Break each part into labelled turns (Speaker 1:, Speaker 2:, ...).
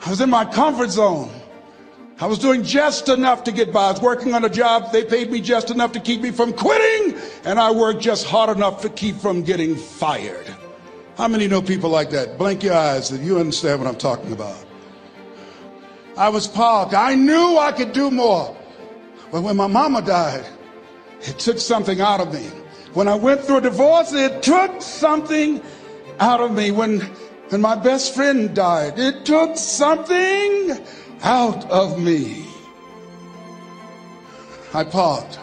Speaker 1: I was in my comfort zone. I was doing just enough to get by. I was working on a job. They paid me just enough to keep me from quitting, and I worked just hard enough to keep from getting fired. How many know people like that? Blink your eyes if you understand what I'm talking about. I was parked. I knew I could do more. But when my mama died, it took something out of me. When I went through a divorce, it took something out of me. When my best friend died, it took something out of me. I paused.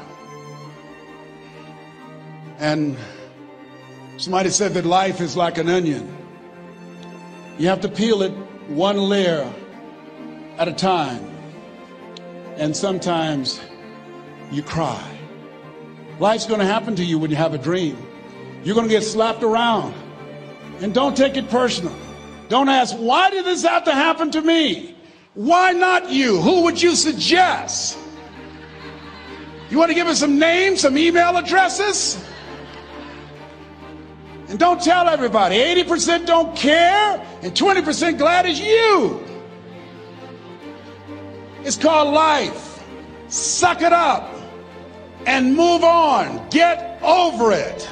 Speaker 1: And somebody said that life is like an onion. You have to peel it one layer at a time. And sometimes you cry. Life's going to happen to you when you have a dream. You're going to get slapped around. And don't take it personal. Don't ask, why did this have to happen to me? Why not you? Who would you suggest? You want to give us some names, some email addresses? And don't tell everybody. 80% don't care and 20% glad it's you. It's called life. Suck it up and move on. Get over it.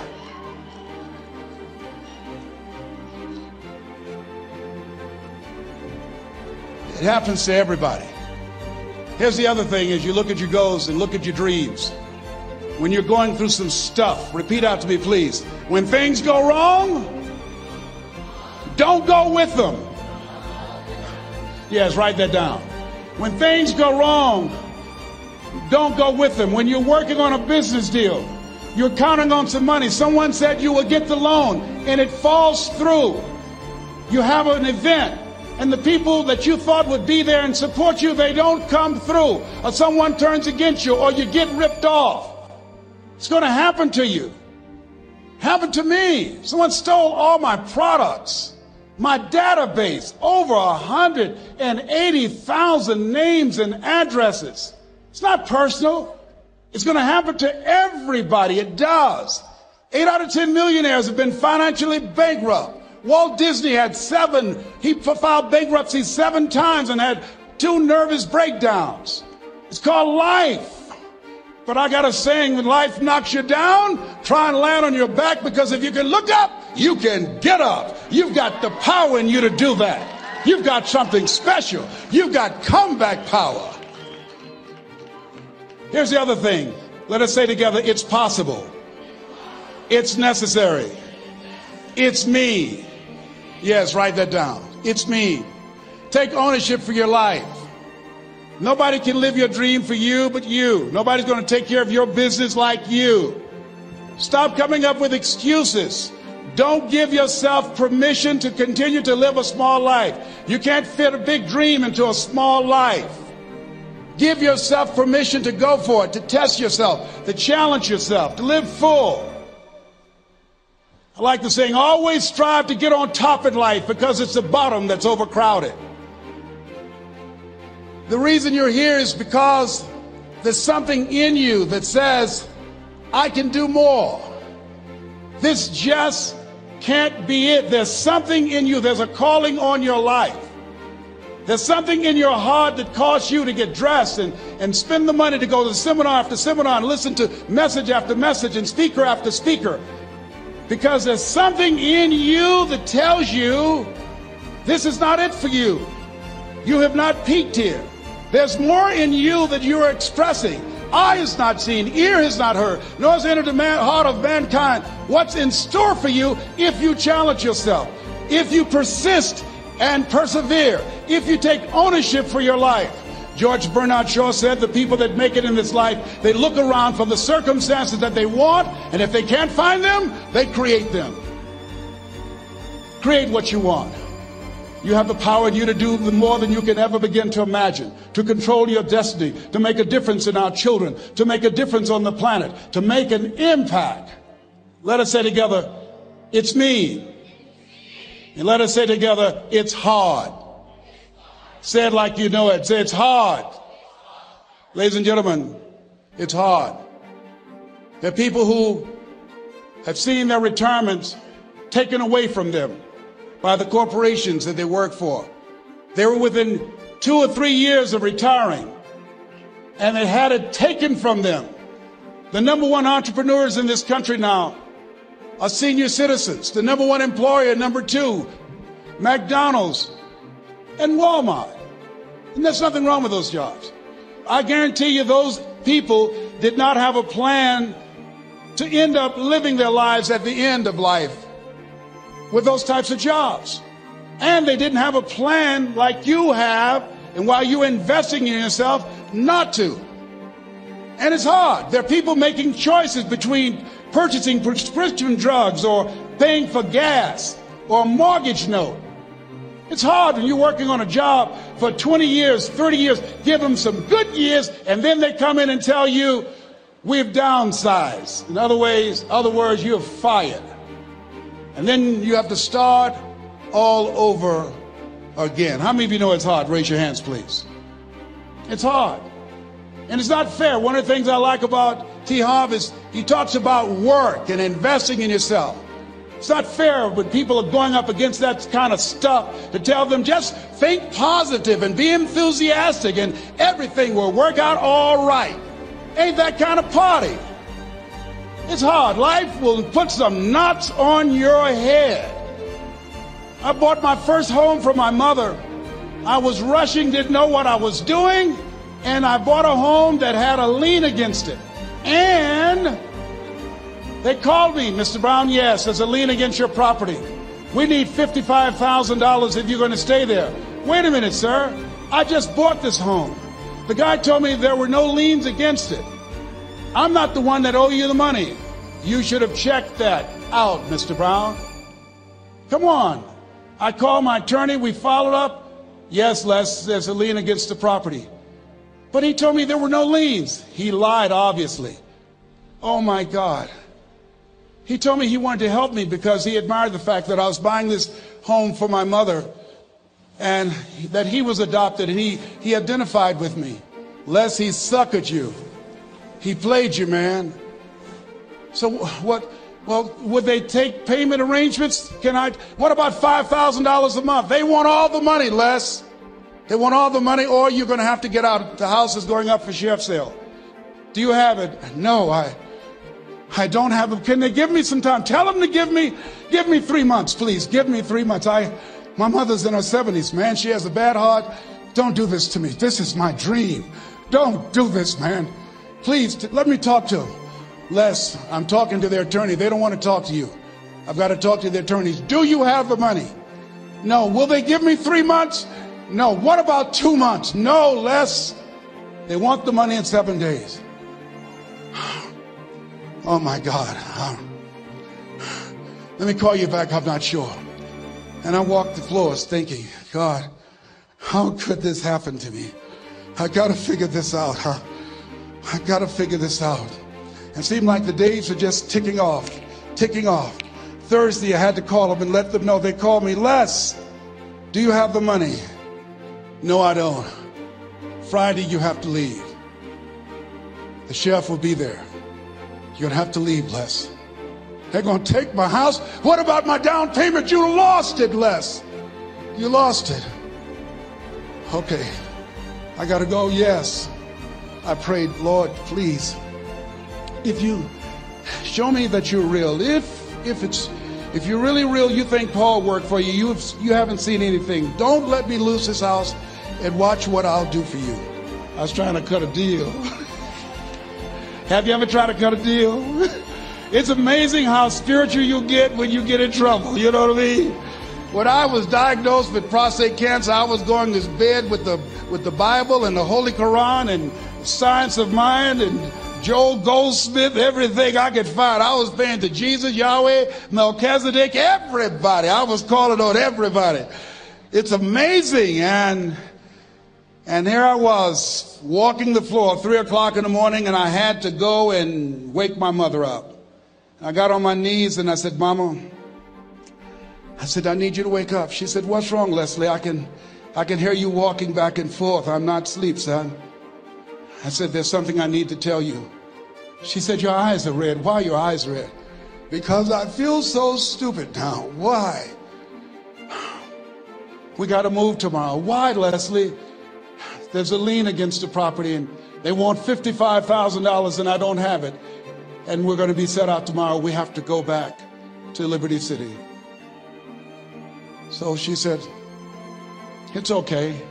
Speaker 1: It happens to everybody. Here's the other thing: is you look at your goals and look at your dreams. When you're going through some stuff, repeat out to me, please. When things go wrong, don't go with them. Yes, write that down. When things go wrong, don't go with them. When you're working on a business deal, you're counting on some money. Someone said you will get the loan, and it falls through. You have an event, and the people that you thought would be there and support you, they don't come through. Or someone turns against you, or you get ripped off. It's going to happen to you. Happened to me. Someone stole all my products, my database, over 180,000 names and addresses. It's not personal. It's going to happen to everybody. It does. 8 out of 10 millionaires have been financially bankrupt. Walt Disney had 7. He filed bankruptcy 7 times and had 2 nervous breakdowns. It's called life. But I got a saying: when life knocks you down, try and land on your back, because if you can look up, you can get up. You've got the power in you to do that. You've got something special. You've got comeback power. Here's the other thing. Let us say together, it's possible. It's necessary. It's me. Yes, write that down. It's me. Take ownership for your life. Nobody can live your dream for you but you. Nobody's going to take care of your business like you. Stop coming up with excuses. Don't give yourself permission to continue to live a small life. You can't fit a big dream into a small life. Give yourself permission to go for it, to test yourself, to challenge yourself, to live full. I like the saying, always strive to get on top in life, because it's the bottom that's overcrowded. The reason you're here is because there's something in you that says, I can do more. This just can't be it. There's something in you. There's a calling on your life. There's something in your heart that caused you to get dressed and spend the money to go to seminar after seminar and listen to message after message and speaker after speaker. Because there's something in you that tells you this is not it for you. You have not peaked here. There's more in you that you are expressing. Eye has not seen, ear has not heard, nor has entered the heart of mankind what's in store for you if you challenge yourself, if you persist and persevere, if you take ownership for your life. George Bernard Shaw said the people that make it in this life, they look around for the circumstances that they want, and if they can't find them, they create them. Create what you want. You have the power in you to do more than you can ever begin to imagine, to control your destiny, to make a difference in our children, to make a difference on the planet, to make an impact. Let us say together, it's me. And let us say together, it's hard. Say it like you know it. Say, it's hard. Ladies and gentlemen, it's hard. There are people who have seen their retirements taken away from them by the corporations that they work for. They were within 2 or 3 years of retiring, and they had it taken from them. The number one entrepreneurs in this country now are senior citizens. The number one employer, number two, McDonald's and Walmart. And there's nothing wrong with those jobs. I guarantee you those people did not have a plan to end up living their lives at the end of life with those types of jobs. And they didn't have a plan like you have, and while you're investing in yourself, not to. And it's hard. There are people making choices between purchasing prescription drugs or paying for gas or a mortgage note. It's hard when you're working on a job for 20 years, 30 years, give them some good years, and then they come in and tell you, we've downsized. In other words, you're fired. And then you have to start all over again. How many of you know it's hard? Raise your hands, please. It's hard. And it's not fair. One of the things I like about T. Harv is he talks about work and investing in yourself. It's not fair when people are going up against that kind of stuff to tell them just think positive and be enthusiastic and everything will work out all right. Ain't that kind of party. It's hard. Life will put some knots on your head. I bought my first home for my mother. I was rushing, didn't know what I was doing, and I bought a home that had a lien against it. And they called me, Mr. Brown, yes, there's a lien against your property. We need $55,000 if you're going to stay there. Wait a minute, sir. I just bought this home. The guy told me there were no liens against it. I'm not the one that owe you the money. You should have checked that out, Mr. Brown. Come on. I called my attorney. We followed up. Yes, Les, there's a lien against the property. But he told me there were no liens. He lied, obviously. Oh, my God. He told me he wanted to help me because he admired the fact that I was buying this home for my mother and that he was adopted, and he identified with me. Les, he suckered you. He played you, man. So what? Well, would they take payment arrangements? What about $5,000 a month? They want all the money, Les. They want all the money, or you're going to have to get out. The house is going up for sheriff's sale. Do you have it? No, I don't have it. Can they give me some time? Tell them to give me 3 months, please. Give me 3 months. My mother's in her 70s, man. She has a bad heart. Don't do this to me. This is my dream. Don't do this, man. Please, let me talk to them. Les, I'm talking to their attorney. They don't want to talk to you. I've got to talk to their attorneys. Do you have the money? No. Will they give me 3 months? No. What about 2 months? No, Les. They want the money in 7 days. Oh, my God. Let me call you back. I'm not sure. And I walked the floors thinking, God, how could this happen to me? I got to figure this out. I got to figure this out. It seemed like the days were just ticking off. Thursday, I had to call them and let them know. They called me, Les, do you have the money? No, I don't. Friday, you have to leave. The sheriff will be there. You're going to have to leave, Les. They're going to take my house. What about my down payment? You lost it, Les. You lost it. Okay. I got to go. Yes. I prayed, Lord, please, if you show me that you're real, if you're really real, you think Paul worked for you, you haven't seen anything. Don't let me lose this house and watch what I'll do for you. I was trying to cut a deal. Have you ever tried to cut a deal? It's amazing how spiritual you get when you get in trouble. You know what I mean? When I was diagnosed with prostate cancer, I was going to bed with the Bible and the Holy Quran and Science of Mind and Joel Goldsmith, everything I could find. I was praying to Jesus, Yahweh, Melchizedek, everybody. I was calling on everybody. It's amazing. And here I was walking the floor at 3 o'clock in the morning, and I had to go and wake my mother up. I got on my knees and I said, Mama, I need you to wake up. She said, what's wrong, Leslie? I can hear you walking back and forth. I'm not asleep, son. I said, there's something I need to tell you. She said, your eyes are red. Why are your eyes red? Because I feel so stupid now. Why? we got to move tomorrow. Why, Leslie? There's a lien against the property and they want $55,000 and I don't have it. And we're going to be set out tomorrow. We have to go back to Liberty City. So she said, it's okay.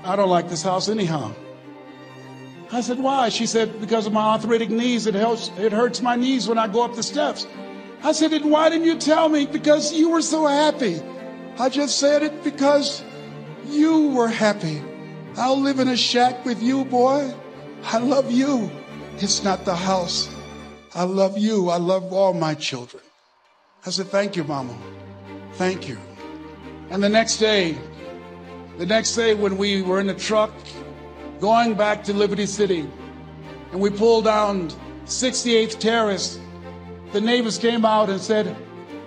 Speaker 1: I don't like this house anyhow. I said, why? She said, because of my arthritic knees, it hurts my knees when I go up the steps. I said, and why didn't you tell me? Because you were so happy. I just said it because you were happy. I'll live in a shack with you, boy. I love you. It's not the house. I love you. I love all my children. I said, thank you, Mama. Thank you. And the next day when we were in the truck going back to Liberty City and we pulled down 68th Terrace, the neighbors came out and said,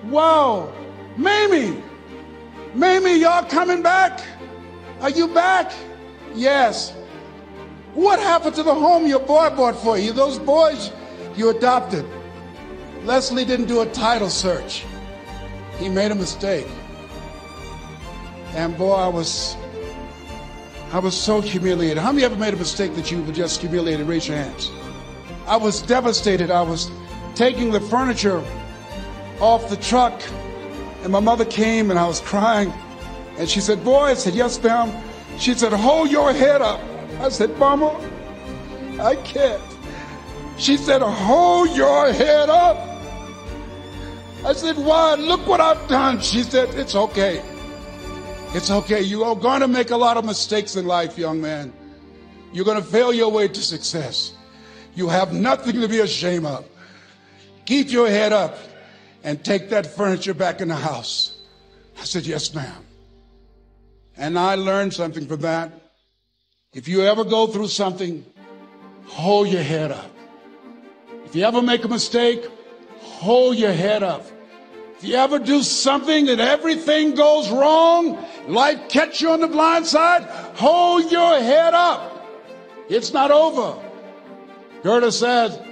Speaker 1: wow, Mamie, y'all coming back? Are you back? Yes. What happened to the home your boy bought for you? Those boys you adopted. Leslie didn't do a title search. He made a mistake. And boy, I was so humiliated. How many ever made a mistake that you were just humiliated? Raise your hands. I was devastated. I was taking the furniture off the truck and my mother came and I was crying and she said, boy, I said, yes, ma'am. She said, hold your head up. I said, Mama, I can't. She said, hold your head up. I said, why? Look what I've done. She said, it's okay. It's okay. You are going to make a lot of mistakes in life, young man. You're going to fail your way to success. You have nothing to be ashamed of. Keep your head up and take that furniture back in the house. I said, yes, ma'am. And I learned something from that. If you ever go through something, hold your head up. If you ever make a mistake, hold your head up. If you ever do something and everything goes wrong, life catch you on the blind side, hold your head up. It's not over. Goethe said,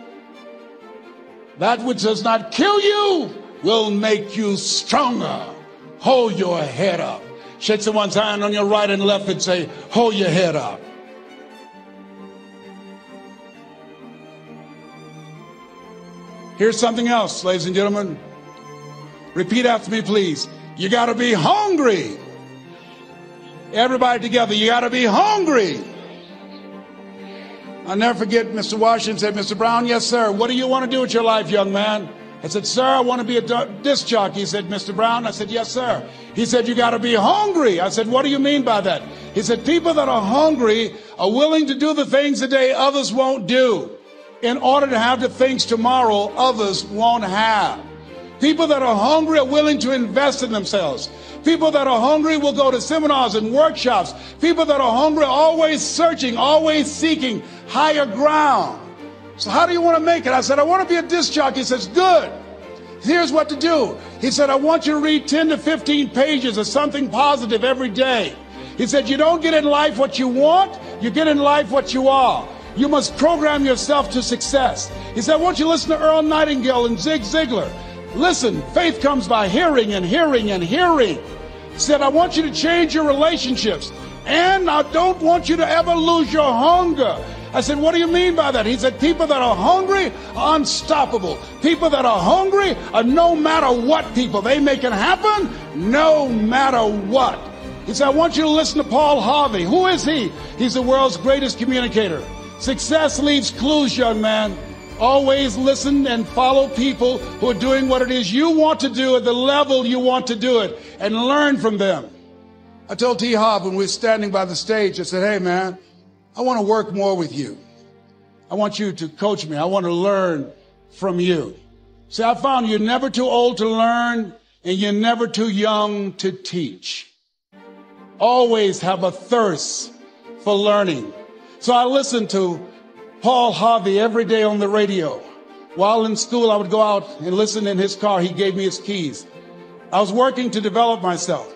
Speaker 1: that which does not kill you will make you stronger. Hold your head up. Shake someone's hand on your right and left and say, hold your head up. Here's something else, ladies and gentlemen. Repeat after me, please. You got to be hungry. Everybody together, you got to be hungry. I'll never forget Mr. Washington said, Mr. Brown, yes, sir. What do you want to do with your life, young man? I said, sir, I want to be a disc jockey. He said, Mr. Brown? I said, yes, sir. He said, you got to be hungry. I said, what do you mean by that? He said, people that are hungry are willing to do the things today others won't do in order to have the things tomorrow others won't have. People that are hungry are willing to invest in themselves. People that are hungry will go to seminars and workshops. People that are hungry are always searching, always seeking higher ground. So how do you want to make it? I said, I want to be a disc jockey. He says, good. Here's what to do. He said, I want you to read 10 to 15 pages of something positive every day. He said, you don't get in life what you want, you get in life what you are. You must program yourself to success. He said, I want you to listen to Earl Nightingale and Zig Ziglar. Listen, faith comes by hearing and hearing and hearing. He said, I want you to change your relationships. And I don't want you to ever lose your hunger. I said, what do you mean by that? He said, people that are hungry are unstoppable. People that are hungry are no matter what people. They make it happen no matter what. He said, I want you to listen to Paul Harvey. Who is he? He's the world's greatest communicator. Success leaves clues, young man. Always listen and follow people who are doing what it is you want to do at the level you want to do it and learn from them. I told T. Hobb when we were standing by the stage, I said, hey, man, I want to work more with you. I want you to coach me. I want to learn from you. See, I found you're never too old to learn and you're never too young to teach. Always have a thirst for learning. So I listened to Paul Harvey every day on the radio. While in school, I would go out and listen in his car. He gave me his keys. I was working to develop myself.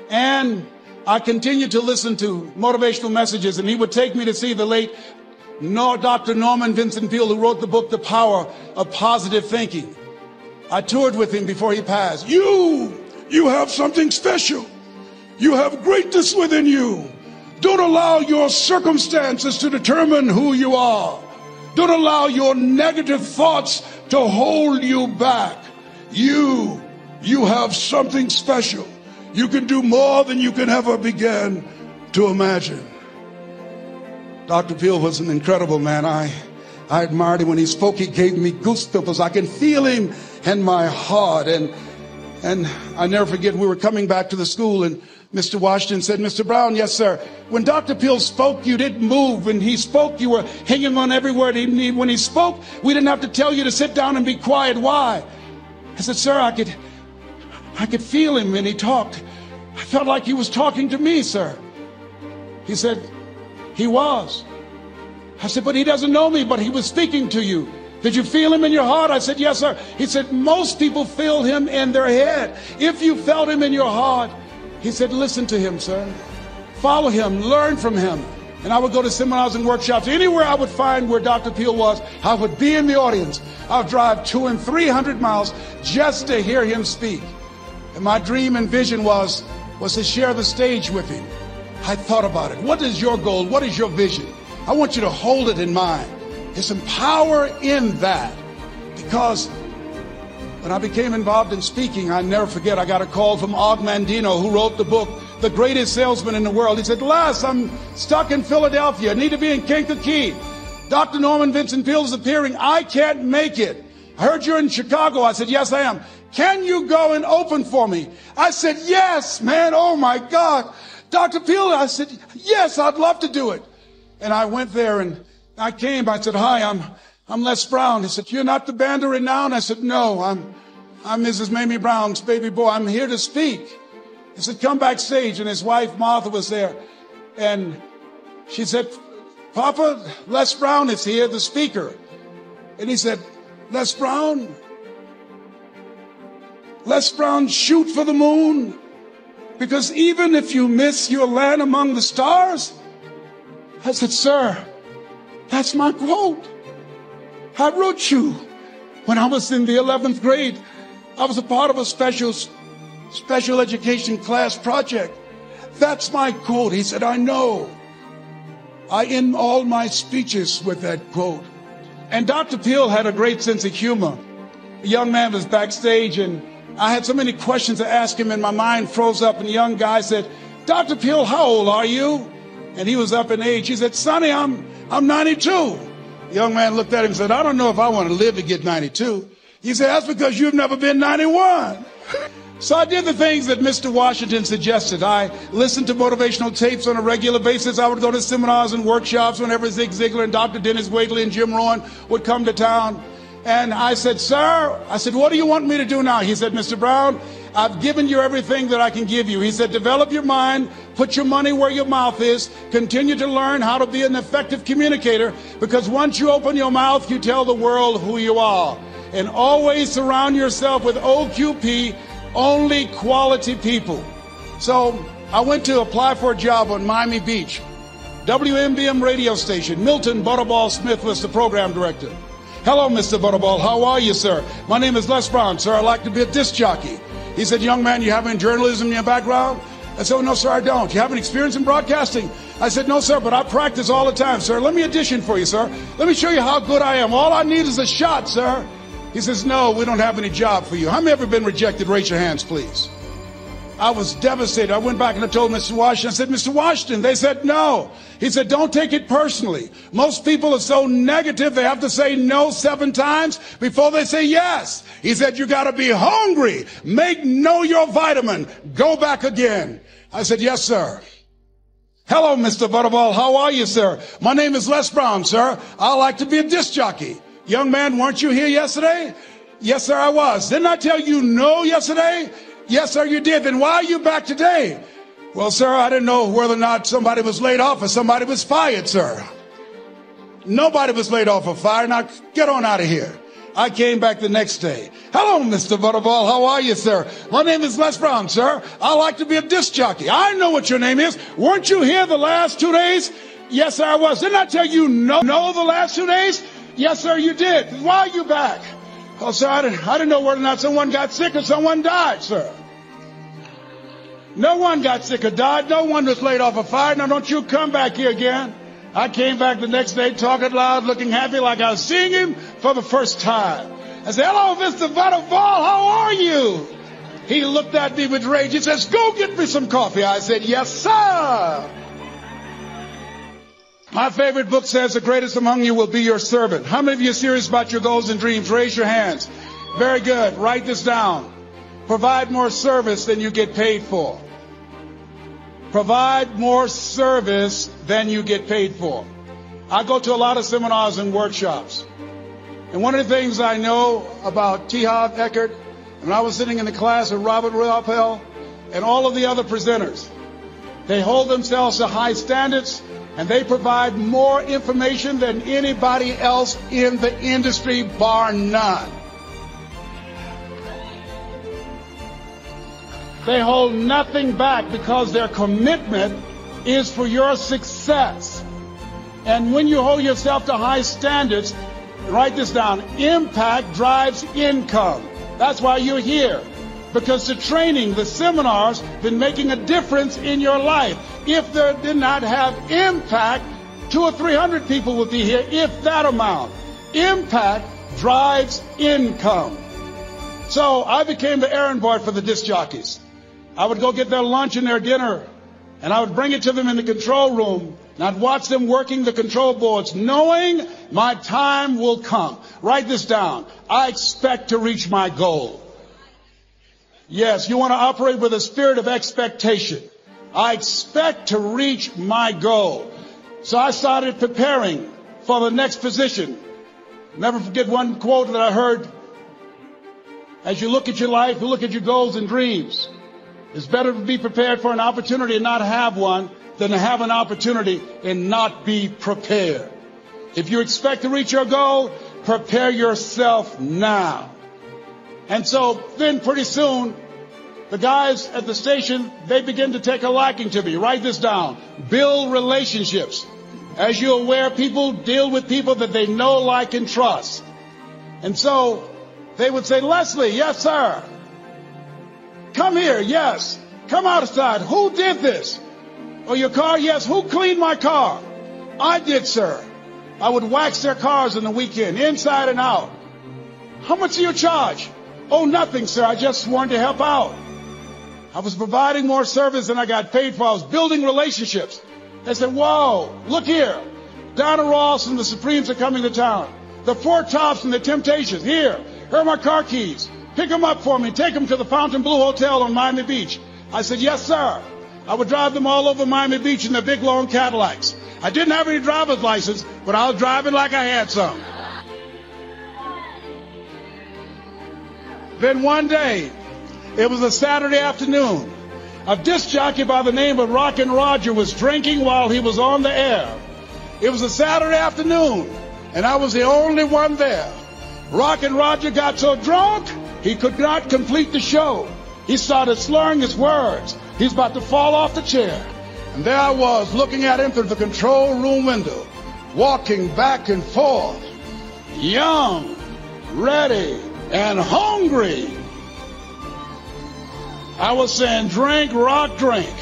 Speaker 1: And I continued to listen to motivational messages, and he would take me to see the late Dr. Norman Vincent Peale, who wrote the book, The Power of Positive Thinking. I toured with him before he passed. You You have something special. You have greatness within you. Don't allow your circumstances to determine who you are. Don't allow your negative thoughts to hold you back. You have something special. You can do more than you can ever begin to imagine. Dr. Peel was an incredible man. I admired him when he spoke. He gave me goosebumps. I can feel him in my heart. And I never forget, we were coming back to the school and Mr. Washington said, Mr. Brown, yes, sir. When Dr. Peel spoke, you didn't move. When he spoke, you were hanging on every word. When he spoke, we didn't have to tell you to sit down and be quiet. Why? I said, sir, I could feel him when he talked. I felt like he was talking to me, sir. He said, he was. I said, but he doesn't know me, but he was speaking to you. Did you feel him in your heart? I said, yes, sir. He said, most people feel him in their head. If you felt him in your heart, he said, listen to him, sir. Follow him, learn from him. And I would go to seminars and workshops. Anywhere I would find where Dr. Peel was, I would be in the audience. I would drive 200 and 300 miles just to hear him speak. And my dream and vision was to share the stage with him. I thought about it. What is your goal? What is your vision? I want you to hold it in mind. There's some power in that. Because when I became involved in speaking, I never forget, I got a call from Og Mandino, who wrote the book, The Greatest Salesman in the World. He said, Les, I'm stuck in Philadelphia. I need to be in Kankakee. Dr. Norman Vincent Peale is appearing. I can't make it. I heard you're in Chicago. I said, yes, I am. Can you go and open for me? I said, yes, man. Oh, my God. Dr. Peale, I said, yes, I'd love to do it. And I went there and I came. I said, hi, I'm Les Brown. He said, you're not the band of renown? I said, no, I'm Mrs. Mamie Brown's baby boy. I'm here to speak. He said, come backstage. And his wife, Martha, was there. And she said, Papa, Les Brown is here, the speaker. And he said, Les Brown, shoot for the moon. Because even if you miss, you'll land among the stars. I said, sir, that's my quote. I wrote you when I was in the 11th grade. I was a part of a special education class project. That's my quote. He said, I know. I end all my speeches with that quote. And Dr. Peel had a great sense of humor. A young man was backstage and I had so many questions to ask him and my mind froze up and the young guy said, Dr. Peel, how old are you? And he was up in age. He said, Sonny, I'm 92. The young man looked at him and said, I don't know if I want to live to get 92. He said, that's because you've never been 91. So I did the things that Mr. Washington suggested. I listened to motivational tapes on a regular basis. I would go to seminars and workshops whenever Zig Ziglar and Dr. Dennis Waitley and Jim Rohn would come to town. And I said, sir, what do you want me to do now? He said, Mr. Brown, I've given you everything that I can give you. He said, develop your mind, put your money where your mouth is, continue to learn how to be an effective communicator, because once you open your mouth, you tell the world who you are. And always surround yourself with OQP, only quality people. So I went to apply for a job on Miami Beach. WMBM radio station. Milton Butterball Smith was the program director. Hello, Mr. Butterball. How are you, sir? My name is Les Brown, sir. I'd like to be a disc jockey. He said, young man, you have any journalism in your background? I said, oh, no, sir, I don't. You have any experience in broadcasting? I said, no, sir, but I practice all the time, sir. Let me audition for you, sir. Let me show you how good I am. All I need is a shot, sir. He says, no, we don't have any job for you. How many ever been rejected? Raise your hands, please. I was devastated. I went back and I told Mr. Washington, I said, Mr. Washington, they said no. He said, don't take it personally. Most people are so negative, they have to say no 7 times before they say yes. He said, you got to be hungry. Know your vitamin. Go back again. I said, yes, sir. Hello, Mr. Butterball. How are you, sir? My name is Les Brown, sir. I like to be a disc jockey. Young man, weren't you here yesterday? Yes, sir, I was. Didn't I tell you no yesterday? Yes, sir, you did. Then why are you back today? Well, sir, I didn't know whether or not somebody was laid off or somebody was fired, sir. Nobody was laid off or fired. Now, get on out of here. I came back the next day. Hello, Mr. Butterball. How are you, sir? My name is Les Brown, sir. I like to be a disc jockey. I know what your name is. Weren't you here the last 2 days? Yes, sir, I was. Didn't I tell you no the last 2 days? Yes, sir, you did. Why are you back? Oh, sir, I didn't know whether or not someone got sick or someone died, sir. No one got sick or died. No one was laid off a fire. Now don't you come back here again. I came back the next day talking loud, looking happy like I was seeing him for the first time. I said, hello, Mr. Butterfall, how are you? He looked at me with rage. He says, go get me some coffee. I said, yes, sir. My favorite book says the greatest among you will be your servant. How many of you are serious about your goals and dreams? Raise your hands. Very good. Write this down. Provide more service than you get paid for. Provide more service than you get paid for. I go to a lot of seminars and workshops. And one of the things I know about T. Harv Eckert, when I was sitting in the class with Robert Ruppel and all of the other presenters, they hold themselves to high standards and they provide more information than anybody else in the industry, bar none. They hold nothing back because their commitment is for your success. And when you hold yourself to high standards, write this down, impact drives income. That's why you're here. Because the training, the seminars, been making a difference in your life. If they did not have impact, 200 or 300 people would be here, if that amount. Impact drives income. So I became the errand boy for the disc jockeys. I would go get their lunch and their dinner, and I would bring it to them in the control room, and I'd watch them working the control boards, knowing my time will come. Write this down. I expect to reach my goal. Yes, you want to operate with a spirit of expectation. I expect to reach my goal. So I started preparing for the next position. Never forget one quote that I heard. As you look at your life, you look at your goals and dreams. It's better to be prepared for an opportunity and not have one than to have an opportunity and not be prepared. If you expect to reach your goal, prepare yourself now. And so then pretty soon, the guys at the station, they begin to take a liking to me. Write this down. Build relationships. As you're aware, people deal with people that they know, like, and trust. And so they would say, Leslie, yes, sir. Come here, yes. Come outside. Who did this? Oh, your car? Yes. Who cleaned my car? I did, sir. I would wax their cars on the weekend, inside and out. How much do you charge? Oh, nothing, sir. I just wanted to help out. I was providing more service than I got paid for. I was building relationships. They said, whoa, look here. Donna Ross and the Supremes are coming to town. The Four Tops and the Temptations. Here are my car keys. Pick them up for me. Take them to the Fontainebleau Hotel on Miami Beach. I said, yes, sir. I would drive them all over Miami Beach in their big, long Cadillacs. I didn't have any driver's license, but I was driving like I had some. Then one day, it was a Saturday afternoon. A disc jockey by the name of Rockin' Roger was drinking while he was on the air. It was a Saturday afternoon, and I was the only one there. Rockin' Roger got so drunk, he could not complete the show. He started slurring his words. He's about to fall off the chair. And there I was, looking at him through the control room window, walking back and forth, young, ready, and hungry. I was saying, drink, Rock, drink.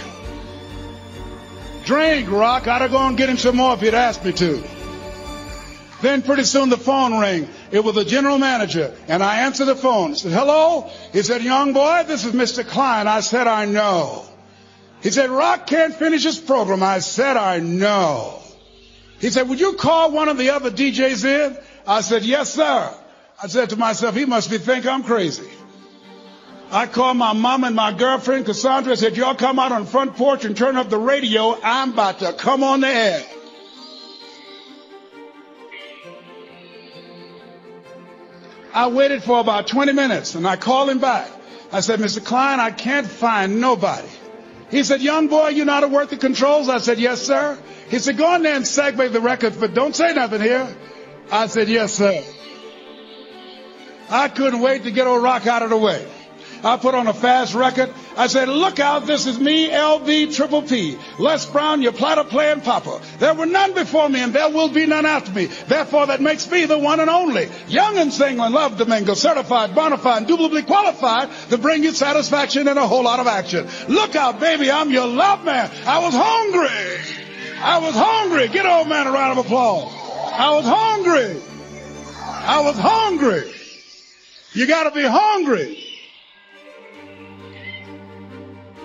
Speaker 1: Drink, Rock. I'd have gone and get him some more if he'd asked me to. Then pretty soon the phone rang. It was the general manager, and I answered the phone. I said, hello? He said, young boy, this is Mr. Klein. I said, I know. He said, Rock can't finish his program. I said, I know. He said, would you call one of the other DJs in? I said, yes, sir. I said to myself, he must think I'm crazy. I called my mom and my girlfriend, Cassandra. I said, y'all come out on the front porch and turn up the radio. I'm about to come on the air. I waited for about 20 minutes, and I called him back. I said, Mr. Klein, I can't find nobody. He said, young boy, you know how to work the controls? I said, yes, sir. He said, go in there and segue the records, but don't say nothing here. I said, yes, sir. I couldn't wait to get old Rock out of the way. I put on a fast record. I said, look out, this is me, LB Triple P, Les Brown, your platter playing papa. There were none before me, and there will be none after me. Therefore, that makes me the one and only. Young and single and love to mingle, certified, bona fide, indubitably qualified to bring you satisfaction and a whole lot of action. Look out, baby, I'm your love man. I was hungry. I was hungry. Get old man a round of applause. I was hungry. I was hungry. You got to be hungry.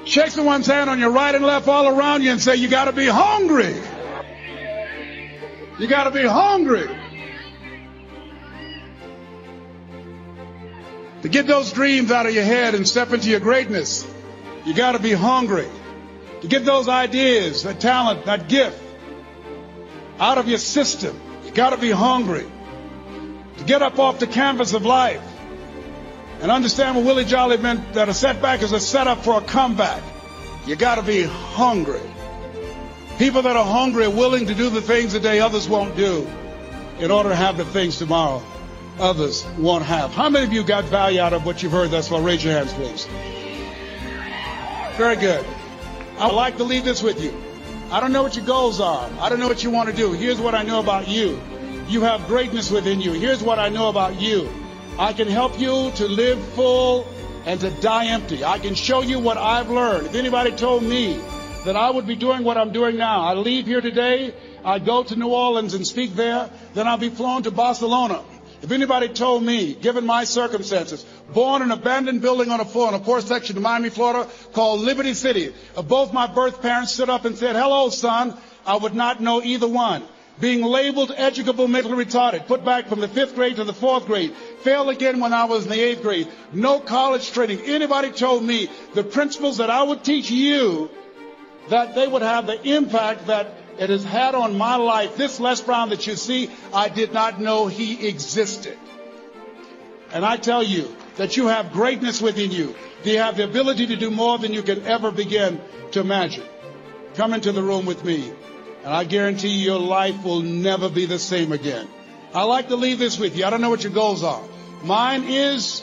Speaker 1: Shake someone's hand on your right and left all around you and say, you got to be hungry. You got to be hungry. To get those dreams out of your head and step into your greatness, you got to be hungry. To get those ideas, that talent, that gift out of your system, you got to be hungry. To get up off the canvas of life and understand what Willie Jolly meant, that a setback is a setup for a comeback. You got to be hungry. People that are hungry are willing to do the things today others won't do in order to have the things tomorrow others won't have. How many of you got value out of what you've heard thus far? Raise your hands, please. Very good. I'd like to leave this with you. I don't know what your goals are. I don't know what you want to do. Here's what I know about you. You have greatness within you. Here's what I know about you. I can help you to live full and to die empty. I can show you what I've learned. If anybody told me that I would be doing what I'm doing now, I leave here today, I go to New Orleans and speak there, then I'll be flown to Barcelona. If anybody told me, given my circumstances, born in an abandoned building on a poor section of Miami, Florida, called Liberty City, both my birth parents stood up and said, hello, son, I would not know either one. Being labeled educable, mentally retarded, put back from the 5th grade to the 4th grade, failed again when I was in the 8th grade, no college training. Anybody told me the principles that I would teach you, that they would have the impact that it has had on my life. This Les Brown that you see, I did not know he existed. And I tell you that you have greatness within you. You have the ability to do more than you can ever begin to imagine. Come into the room with me, and I guarantee you your life will never be the same again. I like to leave this with you. I don't know what your goals are. Mine is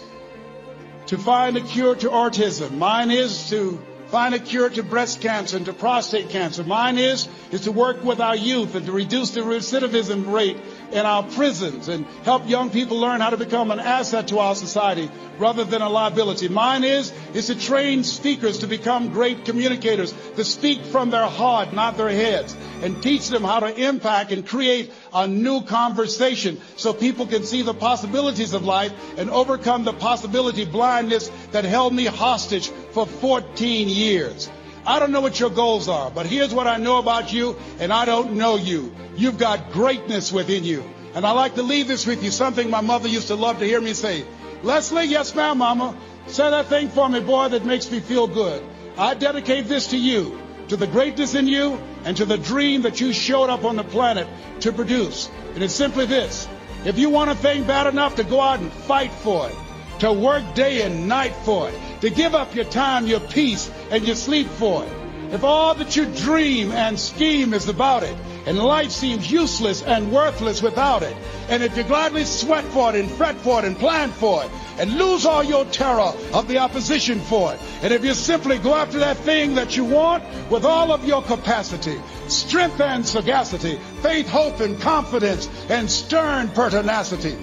Speaker 1: to find a cure to autism. Mine is to find a cure to breast cancer and to prostate cancer. Mine is to work with our youth and to reduce the recidivism rate in our prisons and help young people learn how to become an asset to our society rather than a liability. Mine is to train speakers to become great communicators, to speak from their heart, not their heads, and teach them how to impact and create a new conversation so people can see the possibilities of life and overcome the possibility blindness that held me hostage for 14 years. I don't know what your goals are, but here's what I know about you, and I don't know you. You've got greatness within you. And I like to leave this with you, something my mother used to love to hear me say. Leslie, yes ma'am, mama. Say that thing for me, boy, that makes me feel good. I dedicate this to you, to the greatness in you, and to the dream that you showed up on the planet to produce. And it's simply this. If you want a thing bad enough to go out and fight for it, to work day and night for it, to give up your time, your peace, and your sleep for it. If all that you dream and scheme is about it, and life seems useless and worthless without it, and if you gladly sweat for it and fret for it and plan for it, and lose all your terror of the opposition for it, and if you simply go after that thing that you want with all of your capacity, strength and sagacity, faith, hope, and confidence, and stern pertinacity,